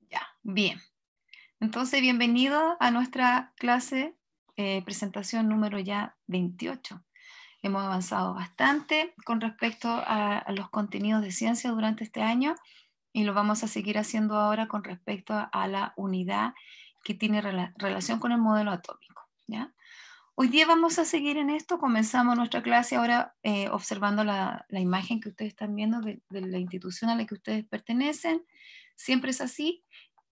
Ya, bien. Entonces, bienvenido a nuestra clase, presentación número ya 28. Hemos avanzado bastante con respecto a los contenidos de ciencia durante este año y lo vamos a seguir haciendo ahora con respecto a la unidad que tiene relación con el modelo atómico, ¿ya? Hoy día vamos a seguir en esto. Comenzamos nuestra clase ahora observando la imagen que ustedes están viendo de la institución a la que ustedes pertenecen. Siempre es así.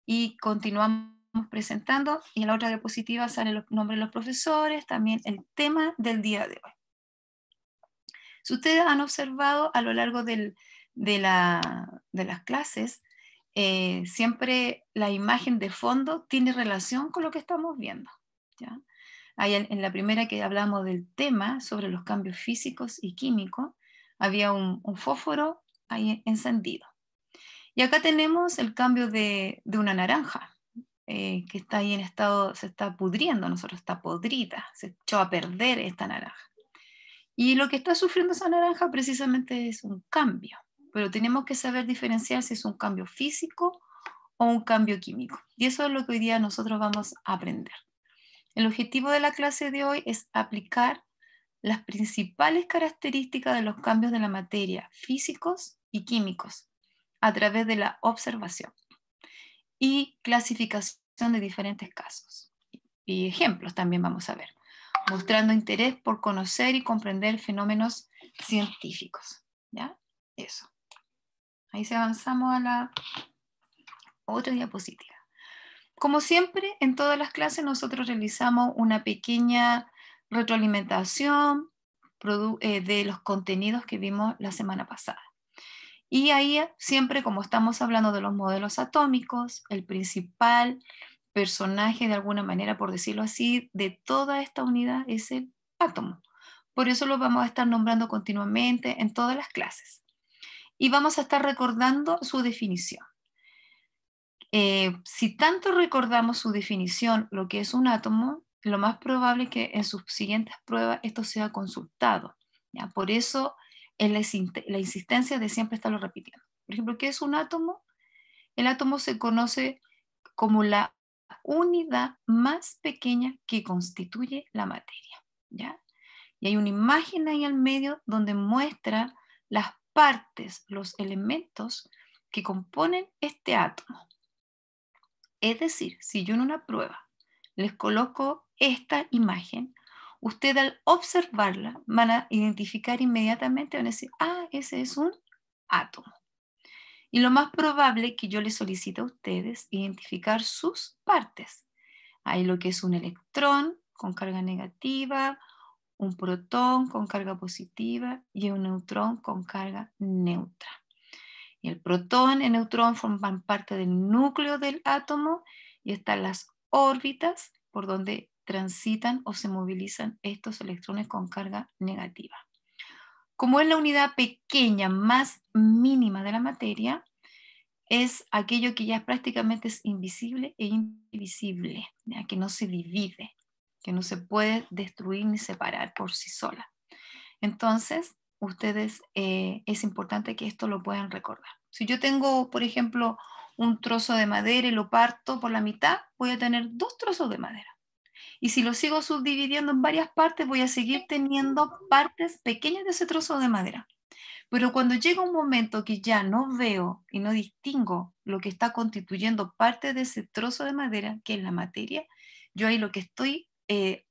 Y continuamos presentando, y en la otra diapositiva salen los nombres de los profesores, también el tema del día de hoy. Si ustedes han observado a lo largo de las clases, siempre la imagen de fondo tiene relación con lo que estamos viendo, ¿ya? Ahí en la primera que hablamos del tema sobre los cambios físicos y químicos, había un fósforo ahí encendido. Y acá tenemos el cambio de una naranja, que está ahí en estado, se está pudriendo, nosotros está podrida, se echó a perder esta naranja. Y lo que está sufriendo esa naranja precisamente es un cambio, pero tenemos que saber diferenciar si es un cambio físico o un cambio químico. Y eso es lo que hoy día nosotros vamos a aprender. El objetivo de la clase de hoy es aplicar las principales características de los cambios de la materia físicos y químicos a través de la observación y clasificación de diferentes casos. Y ejemplos también vamos a ver, mostrando interés por conocer y comprender fenómenos científicos. ¿Ya? Eso. Ahí se avanzamos a la otra diapositiva. Como siempre, en todas las clases nosotros realizamos una pequeña retroalimentación de los contenidos que vimos la semana pasada. Y ahí siempre, como estamos hablando de los modelos atómicos, el principal personaje de alguna manera, por decirlo así, de toda esta unidad es el átomo. Por eso lo vamos a estar nombrando continuamente en todas las clases. Y vamos a estar recordando su definición. Si tanto recordamos su definición, lo que es un átomo, lo más probable es que en sus siguientes pruebas esto sea consultado, ¿ya? Por eso es la insistencia de siempre estarlo repitiendo. Por ejemplo, ¿qué es un átomo? El átomo se conoce como la unidad más pequeña que constituye la materia, ¿ya? Y hay una imagen ahí al medio donde muestra las partes, los elementos que componen este átomo. Es decir, si yo en una prueba les coloco esta imagen, ustedes al observarla van a identificar inmediatamente, van a decir, ah, ese es un átomo. Y lo más probable es que yo les solicite a ustedes identificar sus partes. Hay lo que es un electrón con carga negativa, un protón con carga positiva y un neutrón con carga neutra. Y el protón y el neutrón forman parte del núcleo del átomo y están las órbitas por donde transitan o se movilizan estos electrones con carga negativa. Como es la unidad pequeña más mínima de la materia, es aquello que ya prácticamente es invisible e indivisible, ¿ya? Que no se divide, que no se puede destruir ni separar por sí sola. Entonces, ustedes, es importante que esto lo puedan recordar. Si yo tengo, por ejemplo, un trozo de madera y lo parto por la mitad, voy a tener dos trozos de madera. Y si lo sigo subdividiendo en varias partes, voy a seguir teniendo partes pequeñas de ese trozo de madera. Pero cuando llega un momento que ya no veo y no distingo lo que está constituyendo parte de ese trozo de madera, que es la materia, yo ahí lo que estoy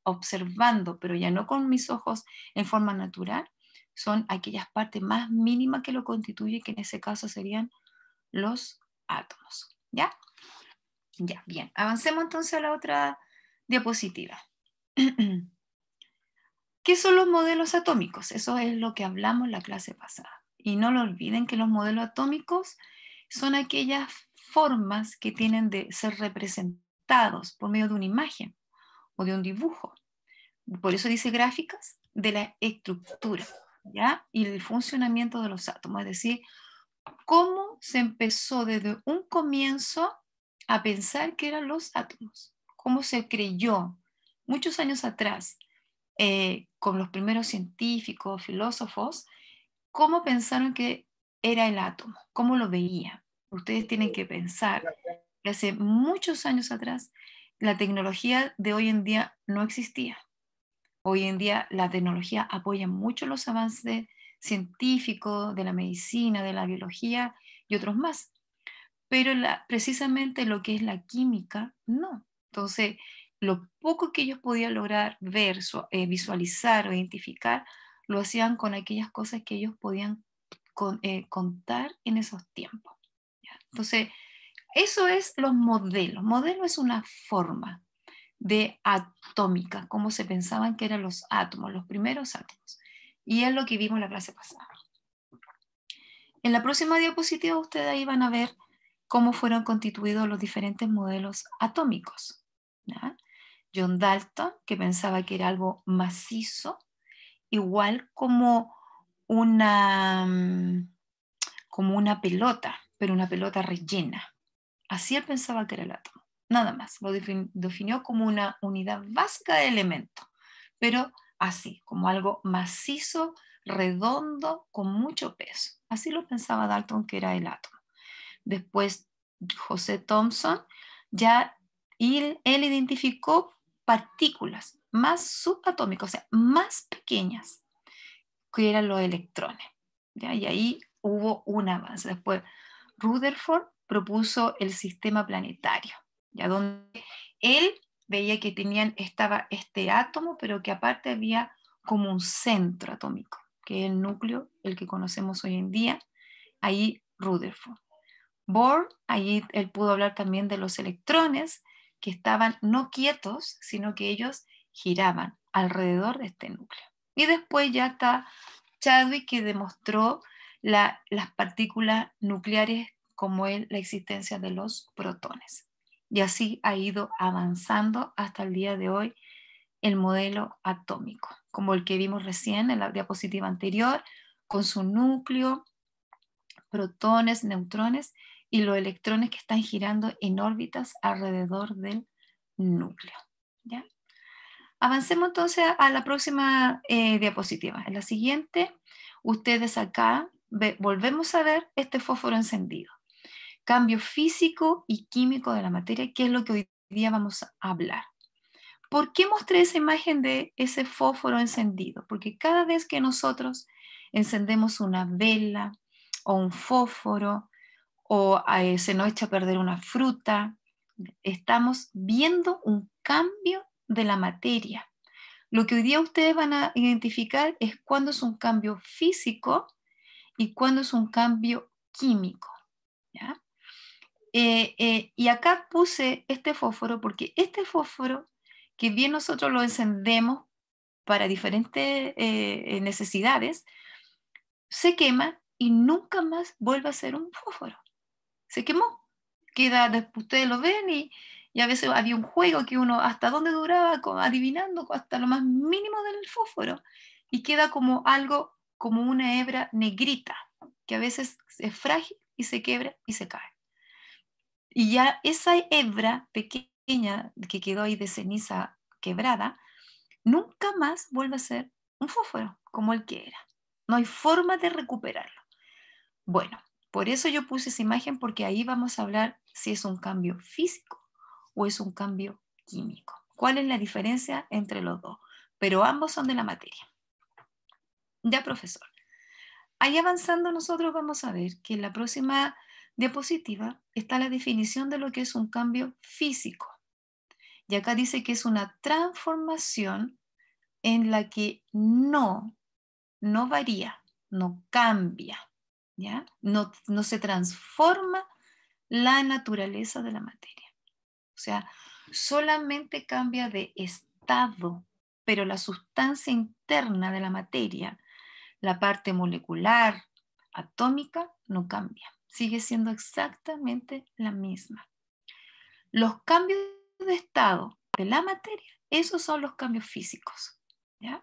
observando, pero ya no con mis ojos en forma natural, son aquellas partes más mínimas que lo constituyen, que en ese caso serían los átomos. ¿Ya? Ya, bien. Avancemos entonces a la otra diapositiva. ¿Qué son los modelos atómicos? Eso es lo que hablamos en la clase pasada. Y no lo olviden que los modelos atómicos son aquellas formas que tienen de ser representados por medio de una imagen o de un dibujo. Por eso dice gráficas de la estructura, ¿ya? Y el funcionamiento de los átomos. Es decir, cómo se empezó desde un comienzo a pensar que eran los átomos. Cómo se creyó muchos años atrás con los primeros científicos, filósofos, cómo pensaron que era el átomo, cómo lo veía. Ustedes tienen que pensar que hace muchos años atrás la tecnología de hoy en día no existía. Hoy en día la tecnología apoya mucho los avances científicos de la medicina, de la biología y otros más, pero precisamente lo que es la química, no. Entonces, lo poco que ellos podían lograr ver, visualizar o identificar, lo hacían con aquellas cosas que ellos podían contar en esos tiempos. ¿Ya? Entonces, eso es los modelos. Modelo es una forma de atómica, como se pensaban que eran los átomos, los primeros átomos. Y es lo que vimos en la clase pasada. En la próxima diapositiva ustedes ahí van a ver cómo fueron constituidos los diferentes modelos atómicos. ¿Ya? John Dalton, que pensaba que era algo macizo, igual una, como una pelota, pero una pelota rellena. Así él pensaba que era el átomo. Nada más. Lo definió como una unidad básica de elemento, pero así, como algo macizo, redondo, con mucho peso. Así lo pensaba Dalton que era el átomo. Después, José Thomson, ya él identificó partículas más subatómicas, o sea, más pequeñas, que eran los electrones. ¿Ya? Y ahí hubo un avance. Después, Rutherford propuso el sistema planetario, ya donde él veía que estaba este átomo, pero que aparte había como un centro atómico, que es el núcleo, el que conocemos hoy en día. Ahí Rutherford. Bohr, ahí él pudo hablar también de los electrones, que estaban no quietos, sino que ellos giraban alrededor de este núcleo. Y después ya está Chadwick, que demostró las partículas nucleares como es la existencia de los protones. Y así ha ido avanzando hasta el día de hoy el modelo atómico, como el que vimos recién en la diapositiva anterior, con su núcleo, protones, neutrones y los electrones que están girando en órbitas alrededor del núcleo. ¿Ya? Avancemos entonces a la próxima diapositiva. En la siguiente, ustedes acá volvemos a ver este fósforo encendido. Cambio físico y químico de la materia, que es lo que hoy día vamos a hablar. ¿Por qué mostré esa imagen de ese fósforo encendido? Porque cada vez que nosotros encendemos una vela o un fósforo o se nos echa a perder una fruta, estamos viendo un cambio de la materia. Lo que hoy día ustedes van a identificar es cuándo es un cambio físico y cuándo es un cambio químico. ¿Ya? Y acá puse este fósforo porque este fósforo, que bien nosotros lo encendemos para diferentes necesidades, se quema y nunca más vuelve a ser un fósforo. Se quemó. Queda, después ustedes lo ven y a veces había un juego que uno hasta dónde duraba, adivinando hasta lo más mínimo del fósforo. Y queda como algo, como una hebra negrita, que a veces es frágil y se quiebra y se cae. Y ya esa hebra pequeña que quedó ahí de ceniza quebrada, nunca más vuelve a ser un fósforo como el que era. No hay forma de recuperarlo. Bueno, por eso yo puse esa imagen, porque ahí vamos a hablar si es un cambio físico o es un cambio químico. ¿Cuál es la diferencia entre los dos? Pero ambos son de la materia. Ya, profesor. Ahí avanzando nosotros vamos a ver que en la próxima diapositiva está la definición de lo que es un cambio físico. Y acá dice que es una transformación en la que no varía, no cambia, ¿ya? No se transforma la naturaleza de la materia. O sea, solamente cambia de estado, pero la sustancia interna de la materia, la parte molecular, atómica, no cambia. Sigue siendo exactamente la misma. Los cambios de estado de la materia, esos son los cambios físicos. ¿Ya?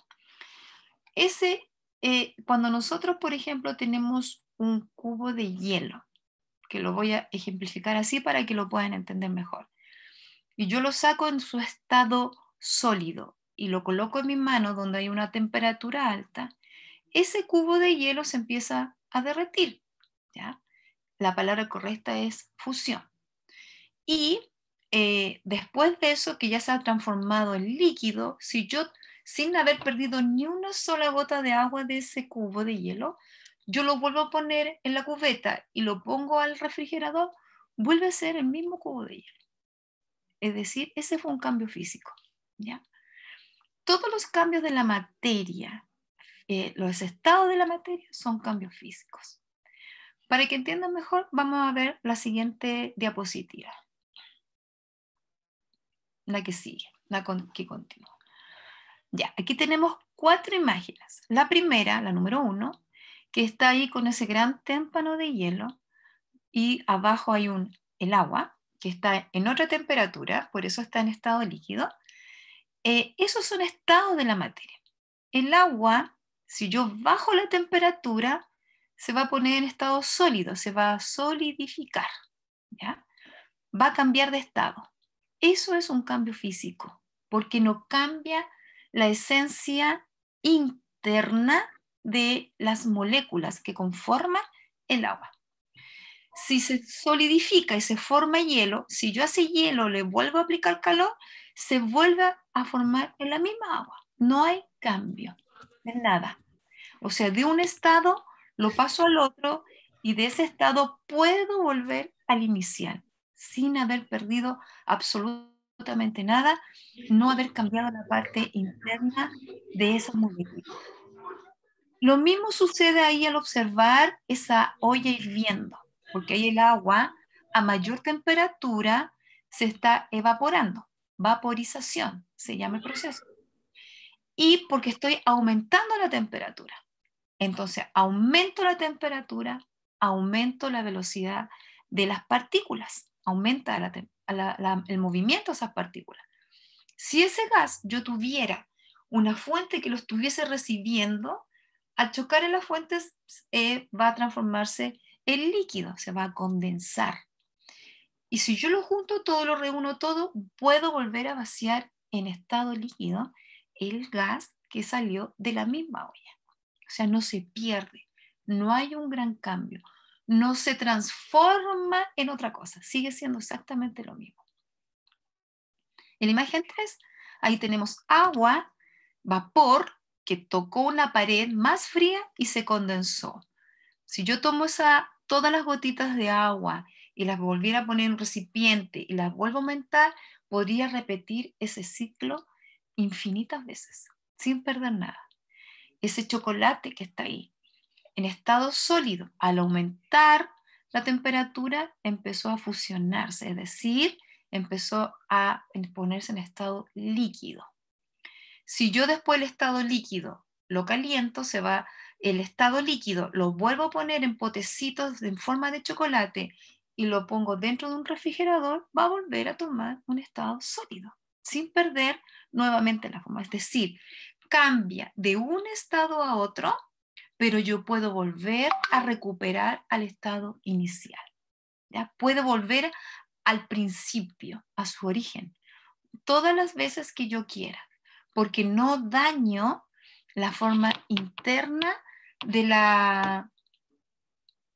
Cuando nosotros, por ejemplo, tenemos un cubo de hielo, que lo voy a ejemplificar así para que lo puedan entender mejor, y yo lo saco en su estado sólido y lo coloco en mi mano donde hay una temperatura alta, ese cubo de hielo se empieza a derretir. ¿ya? La palabra correcta es fusión. Y después de eso, que ya se ha transformado en líquido, si yo, sin haber perdido ni una sola gota de agua de ese cubo de hielo, yo lo vuelvo a poner en la cubeta y lo pongo al refrigerador, vuelve a ser el mismo cubo de hielo. Es decir, ese fue un cambio físico, ¿ya? Todos los cambios de la materia, los estados de la materia son cambios físicos. Para que entiendan mejor, vamos a ver la siguiente diapositiva, la que sigue, que continúa. Ya, aquí tenemos 4 imágenes. La primera, la número 1, que está ahí con ese gran témpano de hielo y abajo hay el agua, que está en otra temperatura, por eso está en estado líquido. Esos son estados de la materia. El agua, si yo bajo la temperatura, se va a poner en estado sólido, se va a solidificar, ¿ya? Va a cambiar de estado. Eso es un cambio físico, porque no cambia la esencia interna de las moléculas que conforman el agua. Si se solidifica y se forma hielo, si yo a ese hielo le vuelvo a aplicar calor, se vuelve a formar en la misma agua. No hay cambio de nada. O sea, de un estado lo paso al otro y de ese estado puedo volver al inicial sin haber perdido absolutamente nada, no haber cambiado la parte interna de esas moléculas. Lo mismo sucede ahí al observar esa olla hirviendo, porque ahí el agua a mayor temperatura se está evaporando. Vaporización se llama el proceso. Y porque estoy aumentando la temperatura. Entonces, aumento la temperatura, aumento la velocidad de las partículas, aumenta el movimiento de esas partículas. Si ese gas yo tuviera una fuente que lo estuviese recibiendo, al chocar en las fuentes va a transformarse en líquido, se va a condensar. Y si yo lo junto todo, lo reúno todo, puedo volver a vaciar en estado líquido el gas que salió de la misma olla. O sea, no se pierde, no hay un gran cambio, no se transforma en otra cosa, sigue siendo exactamente lo mismo. En la imagen 3, ahí tenemos agua, vapor, que tocó una pared más fría y se condensó. Si yo tomo todas las gotitas de agua y las volviera a poner en un recipiente y las vuelvo a aumentar, podría repetir ese ciclo infinitas veces, sin perder nada. Ese chocolate que está ahí, en estado sólido, al aumentar la temperatura, empezó a fusionarse, es decir, empezó a ponerse en estado líquido. Si yo después el estado líquido lo caliento, el estado líquido lo vuelvo a poner en potecitos en forma de chocolate y lo pongo dentro de un refrigerador, va a volver a tomar un estado sólido, sin perder nuevamente la forma. Es decir, cambia de un estado a otro, pero yo puedo volver a recuperar al estado inicial. ¿Ya? Puedo volver al principio, a su origen, todas las veces que yo quiera, porque no daño la forma interna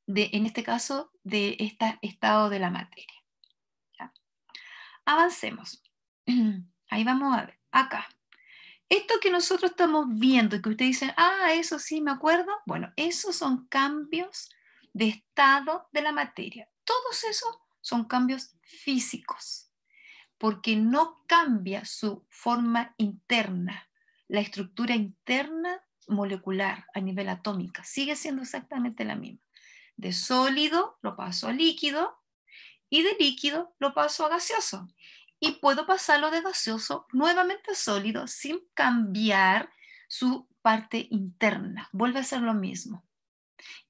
en este caso, de este estado de la materia. ¿Ya? Avancemos. Ahí vamos a ver, acá. Esto que nosotros estamos viendo, que ustedes dicen, eso sí, me acuerdo, bueno, esos son cambios de estado de la materia. Todos esos son cambios físicos, porque no cambia su forma interna, la estructura interna molecular a nivel atómica, sigue siendo exactamente la misma. De sólido lo paso a líquido y de líquido lo paso a gaseoso. Y puedo pasarlo de gaseoso nuevamente a sólido sin cambiar su parte interna. Vuelve a ser lo mismo.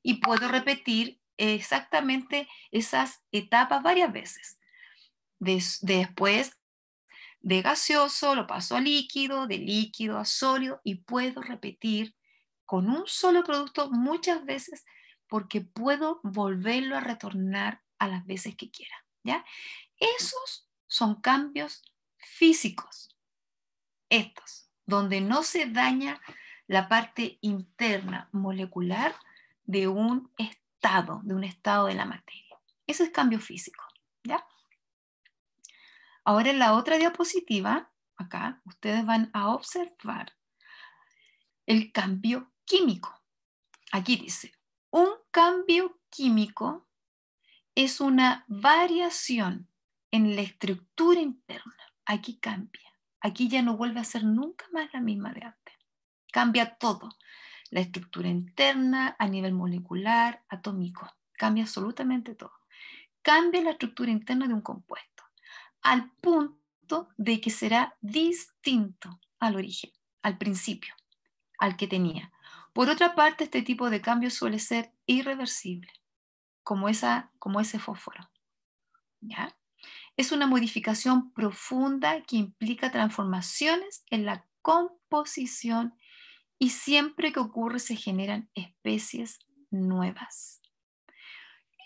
Y puedo repetir exactamente esas etapas varias veces. Después de gaseoso lo paso a líquido, de líquido a sólido y puedo repetir con un solo producto muchas veces porque puedo volverlo a retornar a las veces que quiera. ¿Ya? Esos son cambios físicos, estos, donde no se daña la parte interna molecular de un estado de la materia. Eso es cambio físico, ¿ya? Ahora en la otra diapositiva, acá, ustedes van a observar el cambio químico. Aquí dice, un cambio químico es una variación en la estructura interna. Aquí cambia. Aquí ya no vuelve a ser nunca más la misma de antes. Cambia todo. La estructura interna, a nivel molecular, atómico. Cambia absolutamente todo. Cambia la estructura interna de un compuesto, al punto de que será distinto al origen, al principio, al que tenía. Por otra parte, este tipo de cambio suele ser irreversible, como ese fósforo, ¿ya? Es una modificación profunda que implica transformaciones en la composición y siempre que ocurre se generan especies nuevas.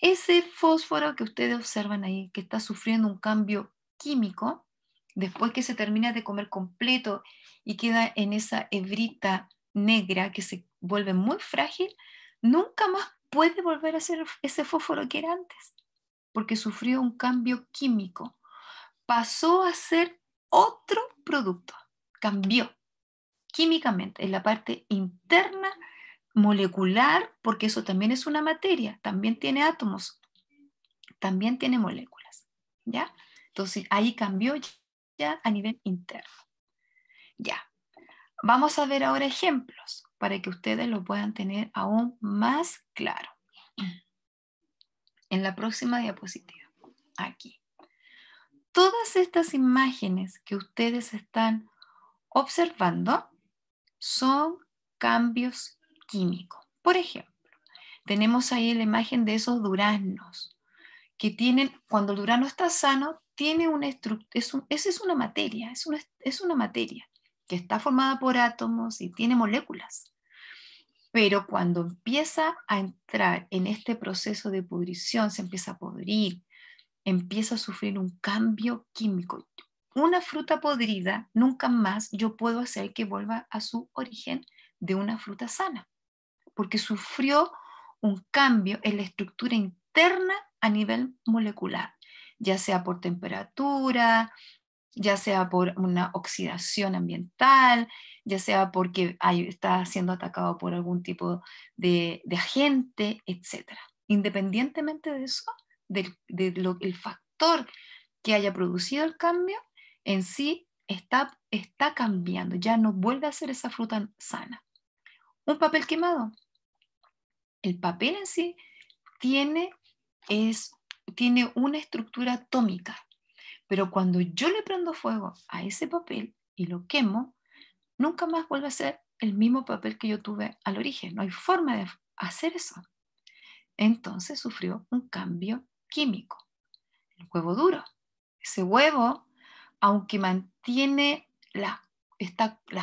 Ese fósforo que ustedes observan ahí, que está sufriendo un cambio químico, después que se termina de comer completo y queda en esa hebrita negra que se vuelve muy frágil, nunca más puede volver a ser ese fósforo que era antes, porque sufrió un cambio químico. Pasó a ser otro producto, cambió químicamente en la parte interna molecular, porque eso también es una materia, también tiene átomos, también tiene moléculas, ¿ya? Entonces ahí cambió ya a nivel interno. Ya, vamos a ver ahora ejemplos para que ustedes lo puedan tener aún más claro. En la próxima diapositiva, aquí. Todas estas imágenes que ustedes están observando son cambios químicos. Por ejemplo, tenemos ahí la imagen de esos duraznos que tienen, cuando el durazno está sano, tiene una estructura, esa es una materia, es una materia que está formada por átomos y tiene moléculas. Pero cuando empieza a entrar en este proceso de pudrición, se empieza a podrir, empieza a sufrir un cambio químico. Una fruta podrida, nunca más yo puedo hacer que vuelva a su origen de una fruta sana, porque sufrió un cambio en la estructura interna a nivel molecular, ya sea por temperatura, ya sea por una oxidación ambiental, ya sea porque está siendo atacado por algún tipo de agente, etc. Independientemente de eso, el factor que haya producido el cambio, en sí está cambiando, ya no vuelve a ser esa fruta sana. Un papel quemado. El papel en sí tiene una estructura atómica, pero cuando yo le prendo fuego a ese papel y lo quemo, nunca más vuelve a ser el mismo papel que yo tuve al origen. No hay forma de hacer eso. Entonces sufrió un cambio químico. El huevo duro. Ese huevo, aunque mantiene la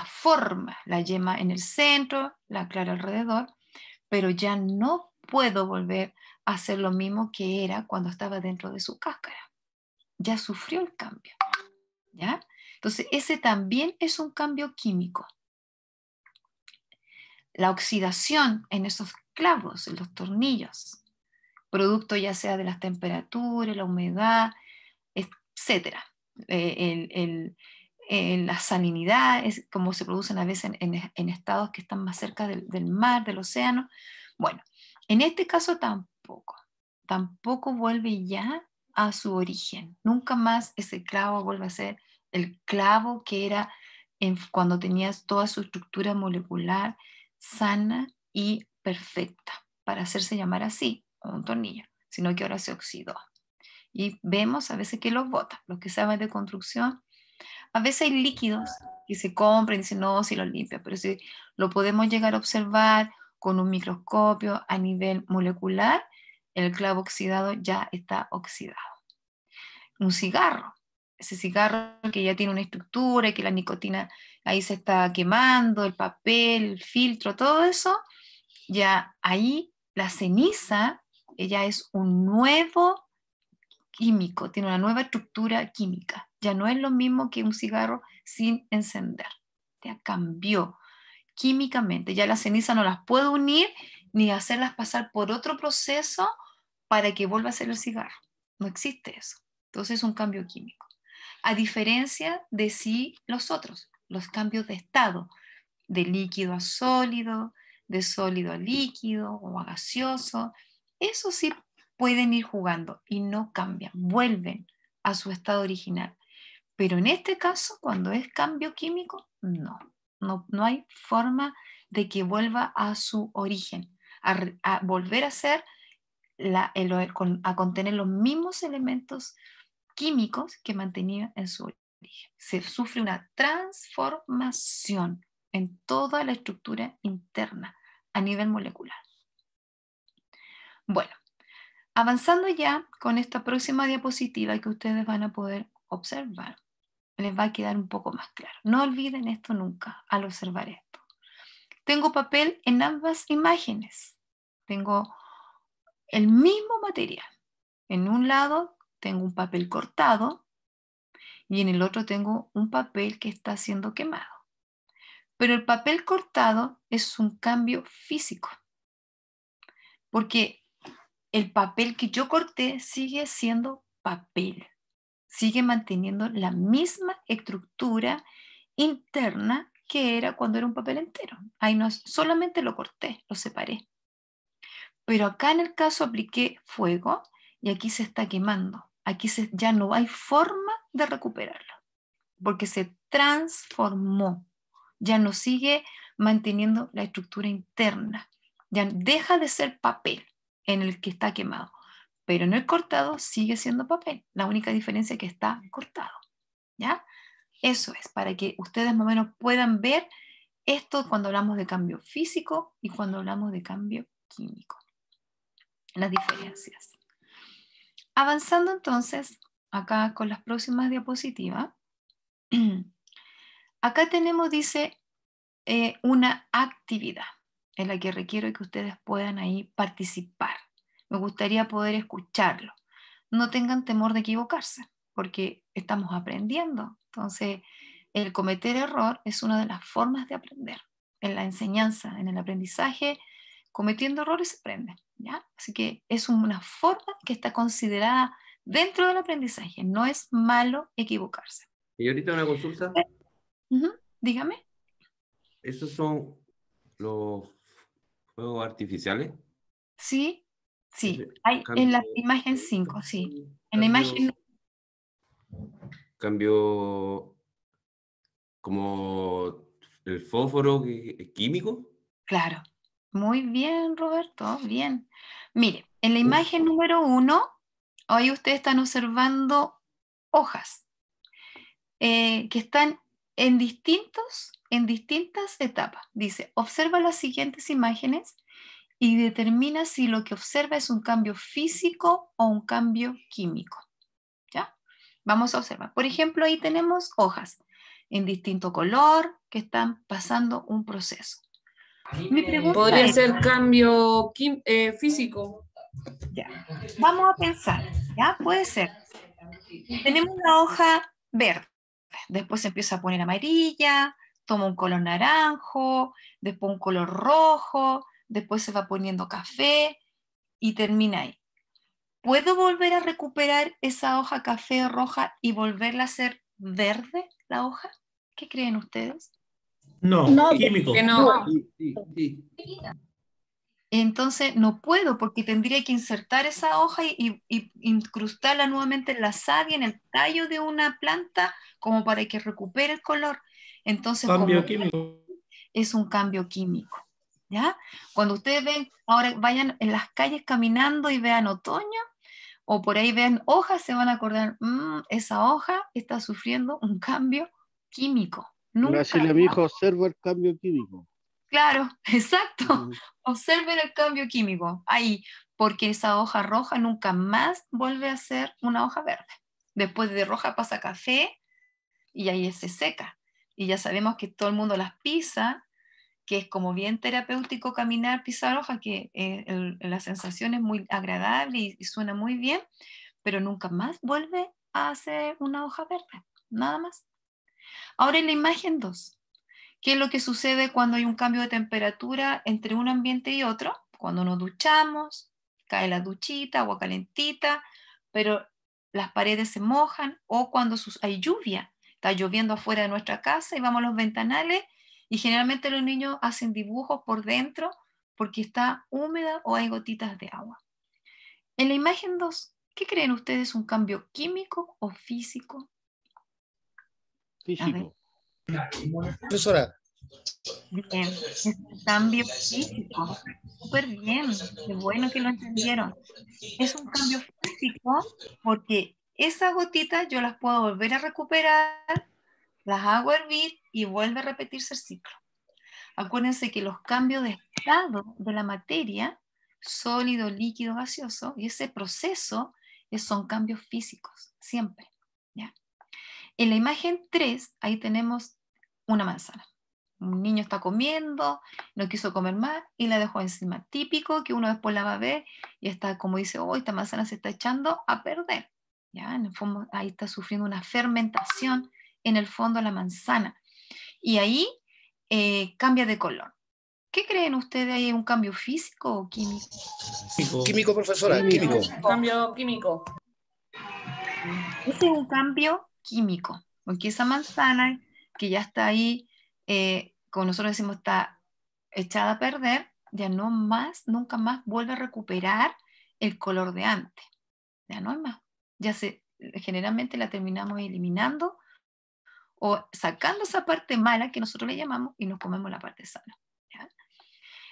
forma, la yema en el centro, la clara alrededor, pero ya no puedo volver a hacer lo mismo que era cuando estaba dentro de su cáscara. Ya sufrió el cambio, ¿ya? Entonces, ese también es un cambio químico. La oxidación en esos clavos, en los tornillos, producto ya sea de las temperaturas, la humedad, etcétera. La salinidad, es como se producen a veces en estados que están más cerca del mar, del océano. Bueno, en este caso tampoco vuelve ya a su origen. Nunca más ese clavo vuelve a ser el clavo que era cuando tenías toda su estructura molecular sana y perfecta, para hacerse llamar así, un tornillo, sino que ahora se oxidó. Y vemos a veces que los botan, los que saben de construcción. A veces hay líquidos que se compran y dicen, no, si los limpia, pero si lo podemos llegar a observar con un microscopio a nivel molecular, el clavo oxidado ya está oxidado. Un cigarro, ese cigarro que ya tiene una estructura y que la nicotina ahí se está quemando, el papel, el filtro, todo eso, ya ahí la ceniza ya es un nuevo químico, tiene una nueva estructura química. Ya no es lo mismo que un cigarro sin encender. Ya cambió químicamente. Ya la ceniza no las puedo unir ni hacerlas pasar por otro proceso para que vuelva a ser el cigarro. No existe eso. Entonces es un cambio químico. A diferencia de sí los otros, los cambios de estado, de líquido a sólido, de sólido a líquido o a gaseoso, eso sí pueden ir jugando y no cambian, vuelven a su estado original. Pero en este caso, cuando es cambio químico, no hay forma de que vuelva a su origen, a volver a ser, a contener los mismos elementos químicos que mantenía en su origen. Se sufre una transformación en toda la estructura interna a nivel molecular. Bueno, avanzando ya con esta próxima diapositiva que ustedes van a poder observar, les va a quedar un poco más claro. No olviden esto nunca al observar esto. Tengo papel en ambas imágenes. Tengo el mismo material. En un lado tengo un papel cortado y en el otro tengo un papel que está siendo quemado. Pero el papel cortado es un cambio físico, porque el papel que yo corté sigue siendo papel, sigue manteniendo la misma estructura interna que era cuando era un papel entero. Ahí no, solamente lo corté, lo separé. Pero acá en el caso apliqué fuego y aquí se está quemando. Aquí ya no hay forma de recuperarlo, porque se transformó. Ya no sigue manteniendo la estructura interna. Ya deja de ser papel en el que está quemado. Pero en el cortado sigue siendo papel. La única diferencia es que está cortado. ¿Ya? Eso es, para que ustedes más o menos puedan ver esto cuando hablamos de cambio físico y cuando hablamos de cambio químico. Las diferencias. Avanzando entonces, acá con las próximas diapositivas, acá tenemos, dice, una actividad en la que requiero que ustedes puedan ahí participar. Me gustaría poder escucharlo. No tengan temor de equivocarse, porque estamos aprendiendo. Entonces, el cometer error es una de las formas de aprender. En la enseñanza, en el aprendizaje, cometiendo errores se aprende, ¿ya? Así que es una forma que está considerada dentro del aprendizaje. No es malo equivocarse. Y ahorita una consulta. Dígame. ¿Esos son los fuegos artificiales? Sí, sí. Ese Hay en la imagen 5, sí. En la imagen... Cambio como el fósforo químico. Claro. Muy bien, Roberto, bien. Mire, en la imagen número 1, hoy ustedes están observando hojas que están en distintas etapas. Dice, observa las siguientes imágenes y determina si lo que observa es un cambio físico o un cambio químico. ¿Ya? Vamos a observar. Por ejemplo, ahí tenemos hojas en distinto color que están pasando un proceso. Mi pregunta Podría es, ser cambio físico. ya, vamos a pensar, ¿ya? Puede ser. Tenemos una hoja verde, después se empieza a poner amarilla, toma un color naranjo, después un color rojo, después se va poniendo café y termina ahí. ¿Puedo volver a recuperar esa hoja café o roja y volverla a hacer verde, la hoja? ¿Qué creen ustedes? No, químico. Que no. Sí. Entonces no puedo porque tendría que insertar esa hoja y incrustarla nuevamente en la savia, en el tallo de una planta, como para que recupere el color. Entonces, Cambio como químico. es un cambio químico, ¿ya? Cuando ustedes ven, ahora vayan en las calles caminando y vean otoño, o por ahí vean hojas, se van a acordar, esa hoja está sufriendo un cambio químico. Nunca. Graciela, mi hijo, observa el cambio químico. Claro, exacto. Ujú. Observen el cambio químico ahí, porque esa hoja roja nunca más vuelve a ser una hoja verde. Después de roja pasa a café y ahí se seca. Y ya sabemos que todo el mundo las pisa, que es como bien terapéutico caminar, pisar hoja, que la sensación es muy agradable y suena muy bien, pero nunca más vuelve a ser una hoja verde, nada más. Ahora en la imagen 2. ¿Qué es lo que sucede cuando hay un cambio de temperatura entre un ambiente y otro? Cuando nos duchamos, cae la duchita, agua calentita, pero las paredes se mojan, o cuando hay lluvia, está lloviendo afuera de nuestra casa y vamos a los ventanales y generalmente los niños hacen dibujos por dentro porque está húmeda o hay gotitas de agua. En la imagen 2, ¿qué creen ustedes? ¿Un cambio químico o físico? Físico. Profesora, Bien, es un cambio físico. Súper bien, qué bueno que lo entendieron. Es un cambio físico porque esas gotitas yo las puedo volver a recuperar, las hago hervir y vuelve a repetirse el ciclo. Acuérdense que los cambios de estado de la materia, sólido, líquido, gaseoso, y ese proceso son cambios físicos, siempre. ¿Ya? En la imagen 3, ahí tenemos una manzana. Un niño está comiendo, no quiso comer más y la dejó encima. Típico que uno después la va a ver y está como dice, oh, esta manzana se está echando a perder. ¿Ya? En el fondo, ahí está sufriendo una fermentación en el fondo la manzana. Y ahí cambia de color. ¿Qué creen ustedes? ¿Hay un cambio físico o químico? químico, profesora, químico. Cambio químico. Ese es un cambio químico, porque esa manzana que ya está ahí, como nosotros decimos, está echada a perder, ya no más, nunca más vuelve a recuperar el color de antes. Ya no hay más. Generalmente la terminamos eliminando o sacando esa parte mala que nosotros le llamamos y nos comemos la parte sana. ¿Ya?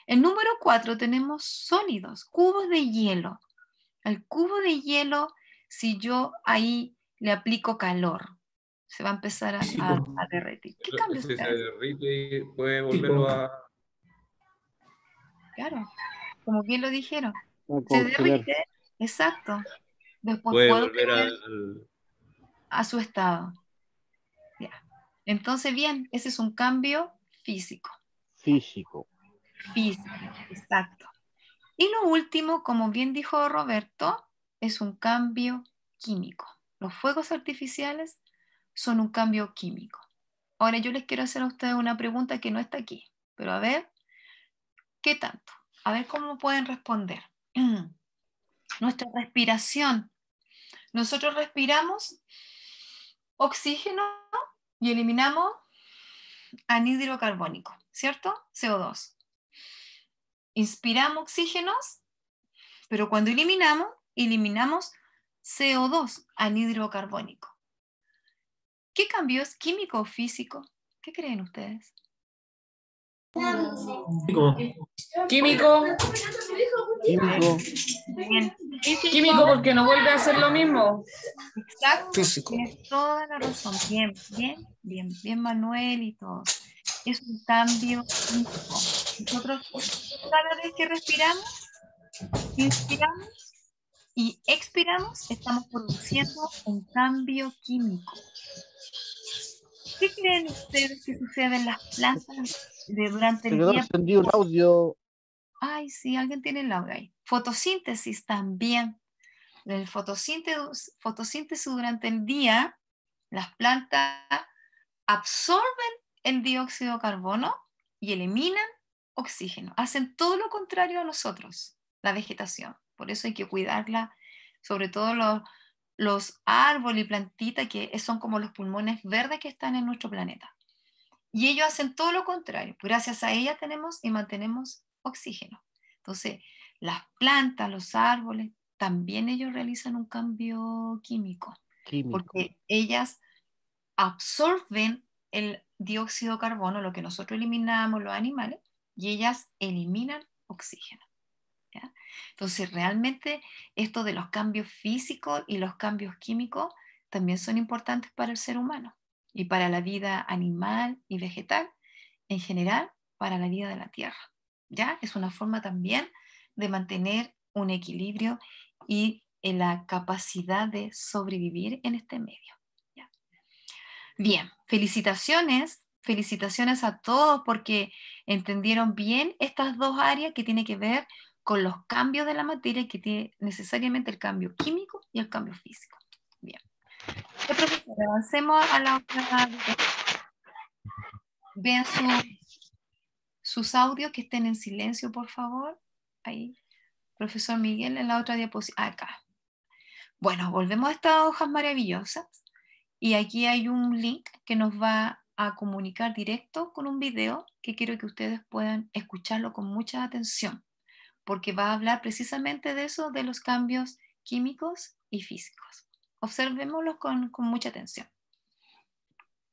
El número 4 tenemos sólidos, cubos de hielo. Al cubo de hielo, si yo ahí le aplico calor, se va a empezar a derretir. ¿Qué cambio Si se se hace? derrite, puede volverlo a... Claro, como bien lo dijeron. A Se congelar. derrite, exacto. Después Puede puedo volver volver al... a su estado. Ya. Entonces, bien, ese es un cambio físico. Físico. Físico, exacto. Y lo último, como bien dijo Roberto, es un cambio químico. Los fuegos artificiales son un cambio químico. Ahora yo les quiero hacer a ustedes una pregunta que no está aquí, pero a ver, ¿qué tanto? A ver cómo pueden responder. Nuestra respiración. Nosotros respiramos oxígeno y eliminamos anhídrido carbónico, ¿cierto? CO2. Inspiramos oxígenos, pero cuando eliminamos CO2, anhídrido carbónico. ¿Qué cambio es químico o físico? ¿Qué creen ustedes? Químico. Químico. Químico. Bien. Químico porque no vuelve a hacer lo mismo. Exacto. Físico. Tienes toda la razón. Bien, bien, bien, bien, Manuel y todos. Es un cambio químico. Nosotros, cada vez que respiramos, inspiramos y expiramos, estamos produciendo un cambio químico. ¿Qué creen ustedes que sucede en las plantas durante Se el quedó día? encendido un audio. Ay, sí, alguien tiene el audio ahí. Fotosíntesis también. El fotosíntesis durante el día, las plantas absorben el dióxido de carbono y eliminan oxígeno. Hacen todo lo contrario a nosotros, la vegetación. Por eso hay que cuidarla, sobre todo los árboles y plantitas que son como los pulmones verdes que están en nuestro planeta. Y ellos hacen todo lo contrario. Gracias a ellas tenemos y mantenemos oxígeno. Entonces, las plantas, los árboles, también ellos realizan un cambio químico, porque ellas absorben el dióxido de carbono, lo que nosotros eliminamos, los animales, y ellas eliminan oxígeno. ¿Ya? Entonces, realmente esto de los cambios físicos y los cambios químicos también son importantes para el ser humano y para la vida animal y vegetal, en general, para la vida de la Tierra. ¿Ya? Es una forma también de mantener un equilibrio y en la capacidad de sobrevivir en este medio. ¿Ya? Bien, felicitaciones a todos porque entendieron bien estas dos áreas que tienen que ver con los cambios de la materia, que tiene necesariamente el cambio químico y el cambio físico. Bien. Profesor, avancemos a la otra. Vean sus audios que estén en silencio, por favor. Ahí, profesor Miguel, en la otra diapositiva. Acá. Bueno, volvemos a estas hojas maravillosas. Y aquí hay un link que nos va a comunicar directo con un video que quiero que ustedes puedan escucharlo con mucha atención, porque va a hablar precisamente de eso, de los cambios químicos y físicos. Observémoslo con mucha atención.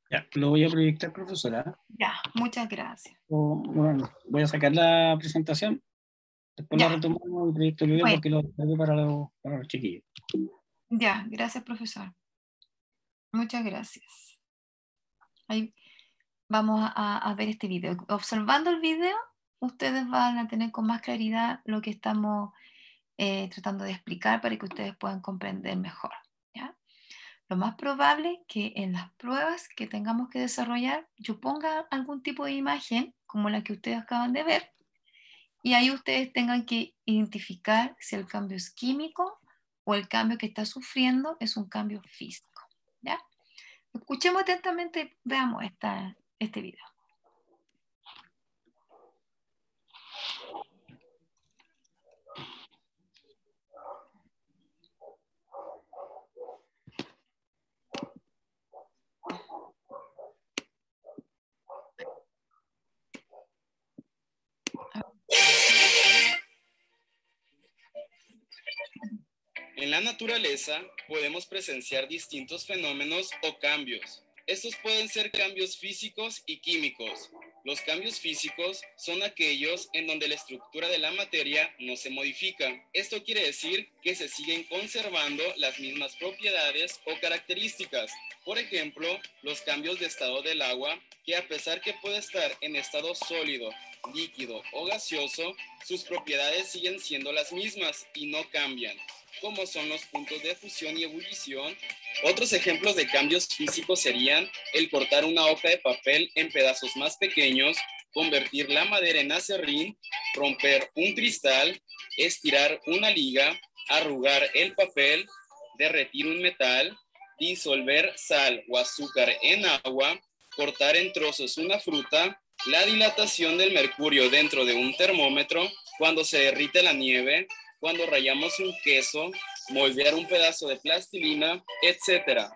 Ya, lo voy a proyectar, profesora. Ya, muchas gracias. Bueno, voy a sacar la presentación. Después Ya. la retomamos y proyecto el video Bueno. porque lo traigo para los chiquillos. Ya, gracias, profesor. Muchas gracias. Ahí vamos a ver este video. Observando el video, ustedes van a tener con más claridad lo que estamos tratando de explicar para que ustedes puedan comprender mejor. ¿Ya? Lo más probable es que en las pruebas que tengamos que desarrollar, yo ponga algún tipo de imagen, como la que ustedes acaban de ver, y ahí ustedes tengan que identificar si el cambio es químico o el cambio que está sufriendo es un cambio físico. ¿Ya? Escuchemos atentamente, veamos este video. En la naturaleza podemos presenciar distintos fenómenos o cambios. Estos pueden ser cambios físicos y químicos. Los cambios físicos son aquellos en donde la estructura de la materia no se modifica. Esto quiere decir que se siguen conservando las mismas propiedades o características. Por ejemplo, los cambios de estado del agua, que a pesar que puede estar en estado sólido, líquido o gaseoso, sus propiedades siguen siendo las mismas y no cambian, como son los puntos de fusión y ebullición. Otros ejemplos de cambios físicos serían el cortar una hoja de papel en pedazos más pequeños, convertir la madera en acerrín, romper un cristal, estirar una liga, arrugar el papel, derretir un metal, disolver sal o azúcar en agua, cortar en trozos una fruta, la dilatación del mercurio dentro de un termómetro, cuando se derrite la nieve, cuando rayamos un queso, moldear un pedazo de plastilina, etc.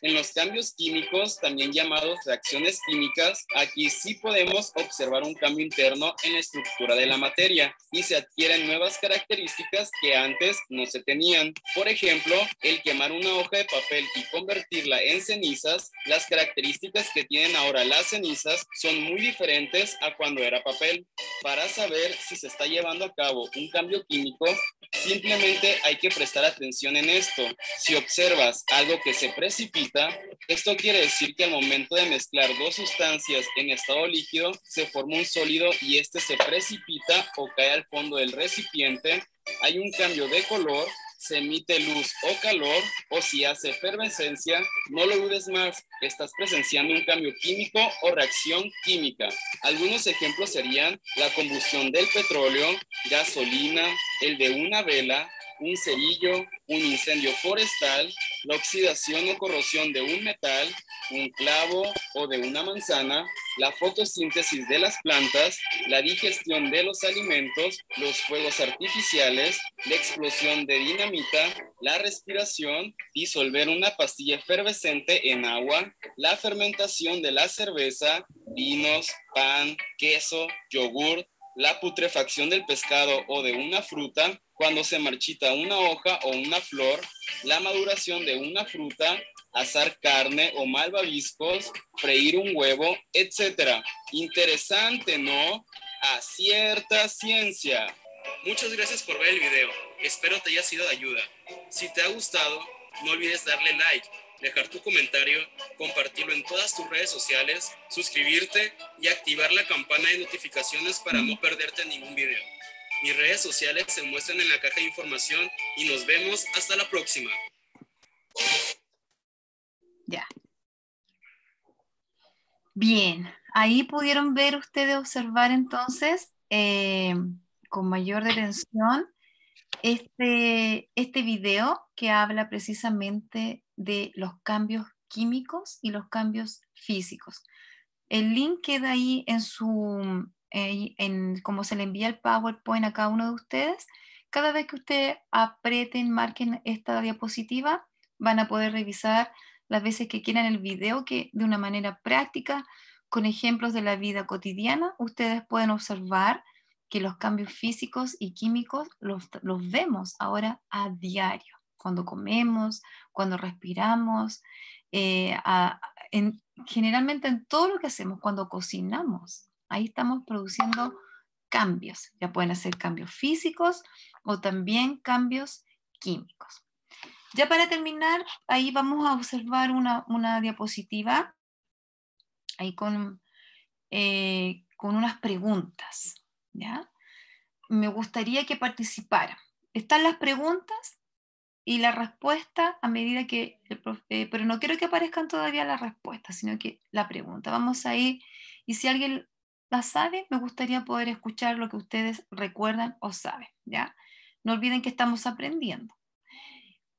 En los cambios químicos, también llamados reacciones químicas, aquí sí podemos observar un cambio interno en la estructura de la materia y se adquieren nuevas características que antes no se tenían. Por ejemplo, el quemar una hoja de papel y convertirla en cenizas, las características que tienen ahora las cenizas son muy diferentes a cuando era papel. Para saber si se está llevando a cabo un cambio químico, simplemente hay que prestar atención en esto. Si observas algo que se precipita, esto quiere decir que al momento de mezclar dos sustancias en estado líquido, se forma un sólido y este se precipita o cae al fondo del recipiente. Hay un cambio de color, se emite luz o calor, o si hace efervescencia, no lo dudes más, estás presenciando un cambio químico o reacción química. Algunos ejemplos serían la combustión del petróleo, gasolina, el de una vela, un cerillo, un incendio forestal, la oxidación o corrosión de un metal, un clavo o de una manzana, la fotosíntesis de las plantas, la digestión de los alimentos, los fuegos artificiales, la explosión de dinamita, la respiración, disolver una pastilla efervescente en agua, la fermentación de la cerveza, vinos, pan, queso, yogur, la putrefacción del pescado o de una fruta, cuando se marchita una hoja o una flor, la maduración de una fruta, asar carne o malvaviscos, freír un huevo, etc. Interesante, ¿no? A cierta ciencia. Muchas gracias por ver el video. Espero te haya sido de ayuda. Si te ha gustado, no olvides darle like, dejar tu comentario, compartirlo en todas tus redes sociales, suscribirte y activar la campana de notificaciones para no perderte ningún video. Mis redes sociales se muestran en la caja de información y nos vemos hasta la próxima. Ya. Bien, ahí pudieron ver ustedes, observar entonces con mayor detención este video que habla precisamente de los cambios químicos y los cambios físicos. El link queda ahí como se le envía el PowerPoint a cada uno de ustedes, cada vez que ustedes aprieten, marquen esta diapositiva, van a poder revisar las veces que quieran el video, que de una manera práctica, con ejemplos de la vida cotidiana, ustedes pueden observar que los cambios físicos y químicos los vemos ahora a diario, cuando comemos, cuando respiramos, generalmente en todo lo que hacemos, cuando cocinamos, ahí estamos produciendo cambios. Ya pueden ser cambios físicos o también cambios químicos. Ya para terminar, ahí vamos a observar una diapositiva ahí con unas preguntas, ¿ya? Me gustaría que participaran. Están las preguntas y la respuesta a medida que pero no quiero que aparezcan todavía las respuestas, sino que la pregunta. Vamos a ir, y si alguien la sabe, me gustaría poder escuchar lo que ustedes recuerdan o saben, ¿ya? No olviden que estamos aprendiendo.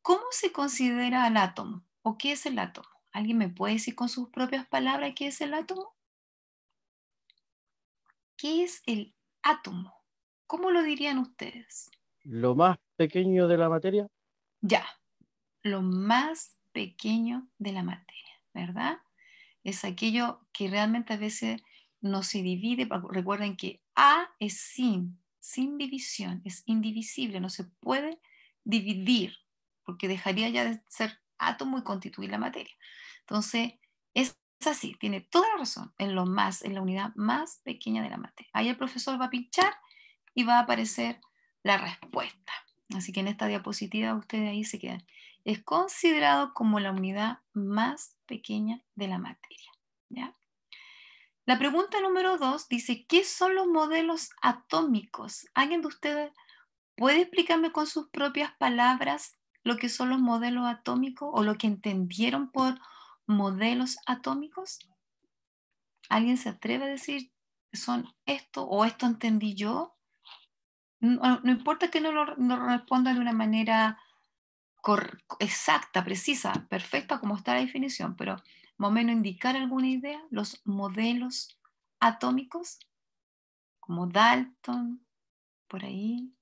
¿Cómo se considera el átomo? ¿O qué es el átomo? ¿Alguien me puede decir con sus propias palabras qué es el átomo? ¿Qué es el átomo? ¿Cómo lo dirían ustedes? Lo más pequeño de la materia. Ya, lo más pequeño de la materia, ¿verdad? Es aquello que realmente a veces no se divide. Recuerden que A es sin división, es indivisible, no se puede dividir, porque dejaría ya de ser átomo y constituir la materia. Entonces, es así, tiene toda la razón, en la unidad más pequeña de la materia. Ahí el profesor va a pinchar y va a aparecer la respuesta. Así que en esta diapositiva ustedes ahí se quedan. Es considerado como la unidad más pequeña de la materia, ¿ya? La pregunta número 2 dice, ¿qué son los modelos atómicos? ¿Alguien de ustedes puede explicarme con sus propias palabras lo que son los modelos atómicos o lo que entendieron por modelos atómicos? ¿Alguien se atreve a decir, son esto o esto entendí yo? No importa que no lo responda de una manera exacta, precisa, perfecta como está la definición, pero más o menos indicar alguna idea, los modelos atómicos, como Dalton, por ahí,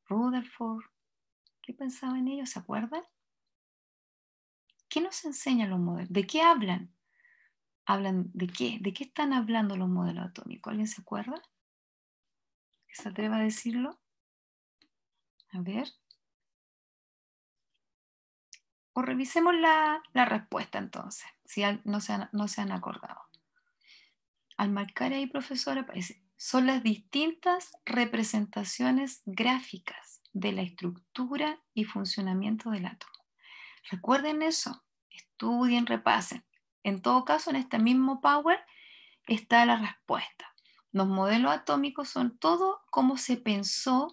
Rutherford, ¿qué pensaban ellos? ¿Se acuerdan? ¿Qué nos enseñan los modelos? ¿De qué hablan? ¿Hablan de qué? ¿De qué están hablando los modelos atómicos? ¿Alguien se acuerda? ¿Que se atreva a decirlo? A ver. O revisemos la respuesta entonces, si no se han acordado. Al marcar ahí, profesora, aparece, son las distintas representaciones gráficas de la estructura y funcionamiento del átomo. Recuerden eso, estudien, repasen. En todo caso, en este mismo Power está la respuesta. Los modelos atómicos son todo como se pensó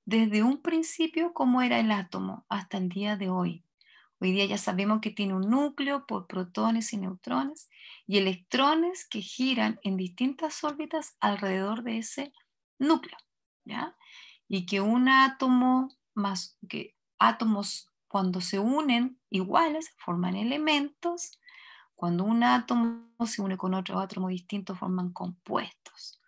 desde un principio cómo era el átomo hasta el día de hoy. Hoy día ya sabemos que tiene un núcleo por protones y neutrones y electrones que giran en distintas órbitas alrededor de ese núcleo, ¿ya? Y que un átomo más que átomos cuando se unen iguales forman elementos. Cuando un átomo se une con otro átomo distinto forman compuestos.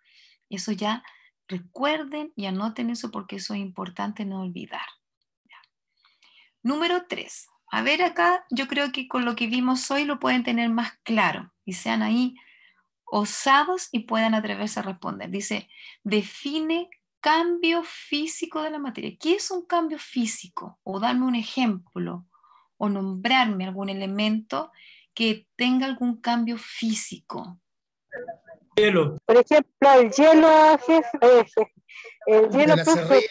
Eso ya recuerden y anoten eso porque eso es importante no olvidar. ¿Ya? Número 3. A ver acá, yo creo que con lo que vimos hoy lo pueden tener más claro y sean ahí osados y puedan atreverse a responder. Dice, define cambio físico de la materia. ¿Qué es un cambio físico? O darme un ejemplo o nombrarme algún elemento que tenga algún cambio físico. Hielo. Por ejemplo, el hielo, jefe, el hielo, profe.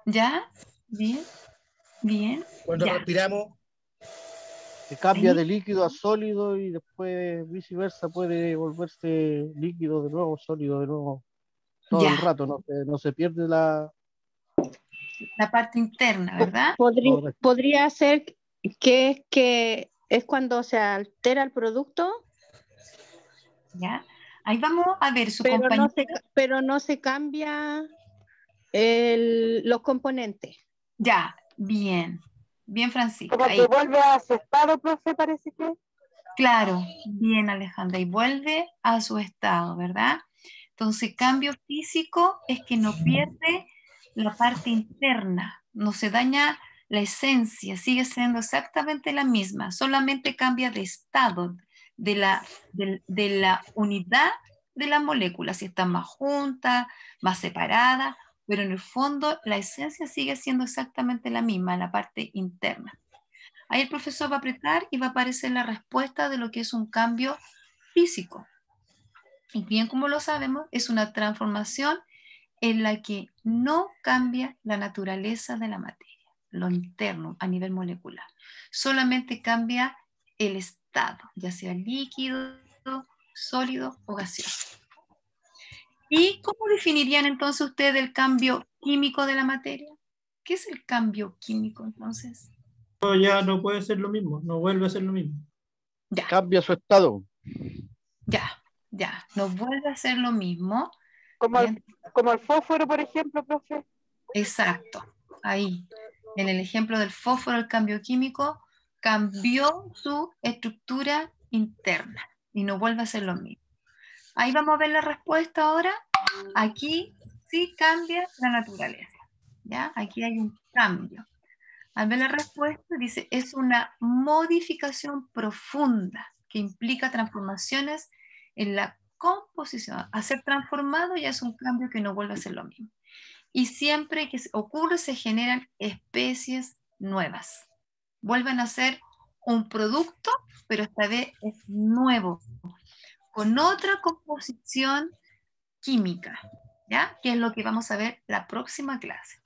¿Ya? Bien. Bien. Cuando Ya. respiramos, Se cambia Sí. de líquido a sólido y después viceversa puede volverse líquido de nuevo, sólido de nuevo. Todo Ya. el rato, no se pierde la... La parte interna, ¿verdad? Podría ser que es cuando se altera el producto, ¿Ya? Ahí vamos a ver su pero compañero. pero no se cambia los componentes. Ya, bien. Bien, Francisca. Como Ahí. que vuelve a su estado, profe, parece que. Claro, bien, Alejandra. Y vuelve a su estado, ¿verdad? Entonces, cambio físico es que no pierde la parte interna, no se daña la esencia, sigue siendo exactamente la misma, solamente cambia de estado, de la unidad de las moléculas, si están más juntas, más separadas, pero en el fondo la esencia sigue siendo exactamente la misma, la parte interna. Ahí el profesor va a apretar y va a aparecer la respuesta de lo que es un cambio físico. Y bien como lo sabemos, es una transformación en la que no cambia la naturaleza de la materia, lo interno a nivel molecular. Solamente cambia el estado, ya sea líquido, sólido o gaseoso. ¿Y cómo definirían entonces ustedes el cambio químico de la materia? ¿Qué es el cambio químico entonces? Ya no puede ser lo mismo, no vuelve a ser lo mismo. Ya, Cambia su estado. ya, no vuelve a ser lo mismo. Como Bien. el fósforo, por ejemplo, profe. Exacto, ahí, en el ejemplo del fósforo, el cambio químico cambió su estructura interna y no vuelve a ser lo mismo. Ahí vamos a ver la respuesta ahora. Aquí sí cambia la naturaleza, ¿ya? Aquí hay un cambio. Al ver la respuesta dice, es una modificación profunda que implica transformaciones en la composición. A ser transformado ya es un cambio que no vuelve a ser lo mismo. Y siempre que ocurre se generan especies nuevas. Vuelven a ser un producto, pero esta vez es nuevo, con otra composición química, ¿ya? Que es lo que vamos a ver la próxima clase.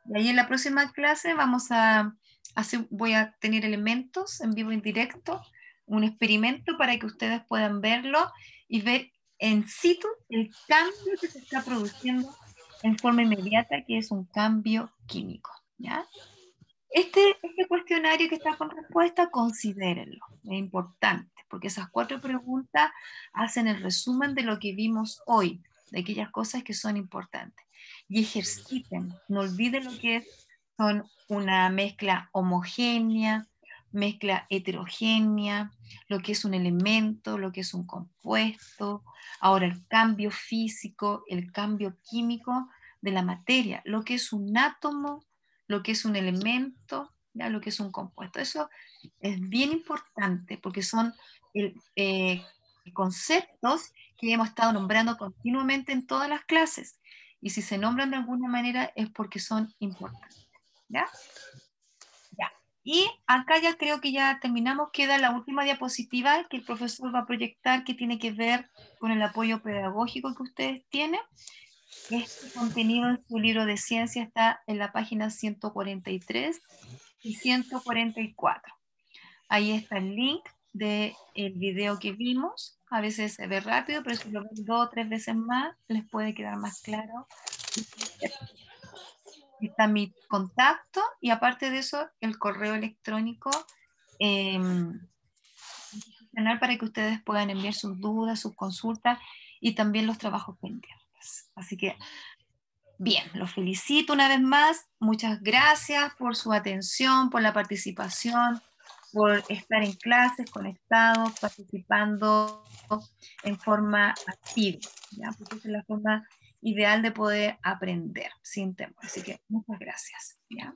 Y ahí en la próxima clase voy a tener elementos en vivo y en directo, un experimento para que ustedes puedan verlo y ver en situ el cambio que se está produciendo en forma inmediata, que es un cambio químico, ¿ya? Este cuestionario que está con respuesta, considérenlo, es importante, porque esas 4 preguntas hacen el resumen de lo que vimos hoy, de aquellas cosas que son importantes. Y ejerciten, no olviden lo que son una mezcla homogénea, mezcla heterogénea, lo que es un elemento, lo que es un compuesto, ahora el cambio físico, el cambio químico de la materia, lo que es un átomo, lo que es un elemento, ¿ya? Lo que es un compuesto. Eso es bien importante porque son conceptos que hemos estado nombrando continuamente en todas las clases. Y si se nombran de alguna manera es porque son importantes. ¿Ya? Ya. Y acá ya creo que ya terminamos. Queda la última diapositiva que el profesor va a proyectar que tiene que ver con el apoyo pedagógico que ustedes tienen. Este contenido en su libro de ciencia está en la página 143 y 144. Ahí está el link del video que vimos. A veces se ve rápido, pero si lo ven 2 o 3 veces más, les puede quedar más claro. Está mi contacto y aparte de eso, el correo electrónico para que ustedes puedan enviar sus dudas, sus consultas y también los trabajos pendientes. Así que, bien, los felicito una vez más. Muchas gracias por su atención, por la participación, por estar en clases, conectados, participando en forma activa, ¿ya? Porque esa es la forma ideal de poder aprender sin temor. Así que muchas gracias, ¿ya?